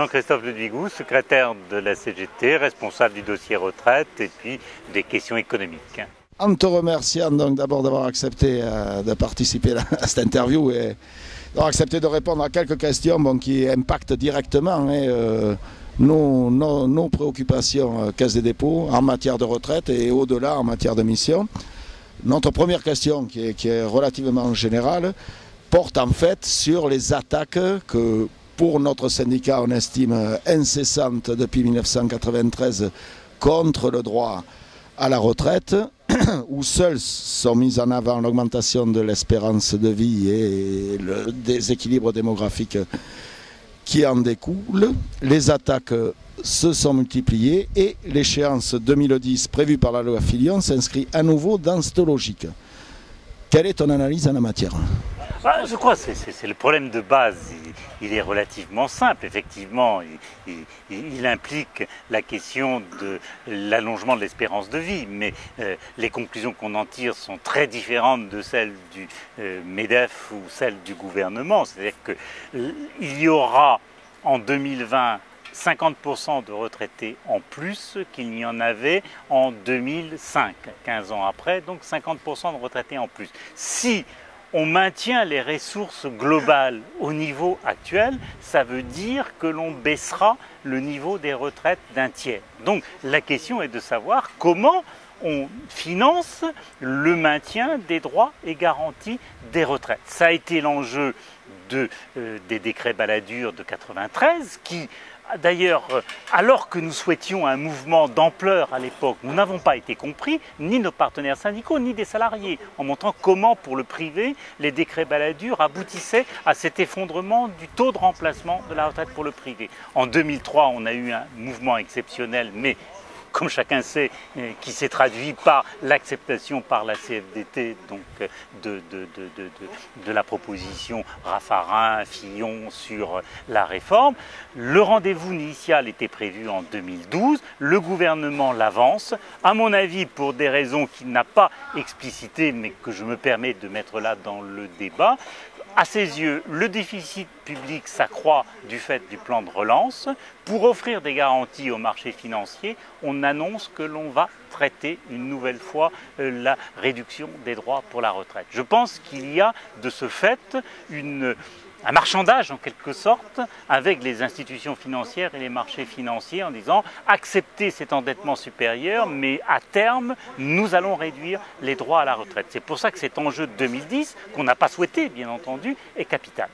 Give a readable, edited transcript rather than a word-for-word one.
Jean-Christophe Ledvigou, secrétaire de la CGT, responsable du dossier retraite et puis des questions économiques. En te remerciant donc d'abord d'avoir accepté de participer à cette interview et d'avoir accepté de répondre à quelques questions qui impactent directement nos préoccupations Caisse des dépôts en matière de retraite et au-delà en matière de mission. Notre première question, qui est relativement générale, porte en fait sur les attaques que pour notre syndicat on estime incessantes depuis 1993 contre le droit à la retraite, où seuls sont mis en avant l'augmentation de l'espérance de vie et le déséquilibre démographique qui en découle. Les attaques se sont multipliées et l'échéance 2010 prévue par la loi Fillon s'inscrit à nouveau dans cette logique. Quelle est ton analyse en la matière ? Je crois que c'est le problème de base. Il est relativement simple. Effectivement, il implique la question de l'allongement de l'espérance de vie, mais les conclusions qu'on en tire sont très différentes de celles du MEDEF ou celles du gouvernement. C'est-à-dire qu'il y aura en 2020 50% de retraités en plus qu'il n'y en avait en 2005, 15 ans après, donc 50% de retraités en plus. Si on maintient les ressources globales au niveau actuel, ça veut dire que l'on baissera le niveau des retraites d'un tiers. Donc la question est de savoir comment on finance le maintien des droits et garanties des retraites. Ça a été l'enjeu des décrets Balladur de 1993 qui, d'ailleurs, alors que nous souhaitions un mouvement d'ampleur à l'époque, nous n'avons pas été compris, ni nos partenaires syndicaux, ni des salariés, en montrant comment, pour le privé, les décrets Balladur aboutissaient à cet effondrement du taux de remplacement de la retraite pour le privé. En 2003, on a eu un mouvement exceptionnel, mais comme chacun sait, qui s'est traduit par l'acceptation par la CFDT donc, de la proposition Raffarin-Fillon sur la réforme. Le rendez-vous initial était prévu en 2012, le gouvernement l'avance, à mon avis pour des raisons qu'il n'a pas explicitées mais que je me permets de mettre là dans le débat. À ses yeux, le déficit public s'accroît du fait du plan de relance. Pour offrir des garanties au marché financier, on annonce que l'on va traiter une nouvelle fois la réduction des droits pour la retraite. Je pense qu'il y a de ce fait un marchandage en quelque sorte avec les institutions financières et les marchés financiers en disant acceptez cet endettement supérieur mais à terme nous allons réduire les droits à la retraite. C'est pour ça que cet enjeu de 2010 qu'on n'a pas souhaité bien entendu est capital.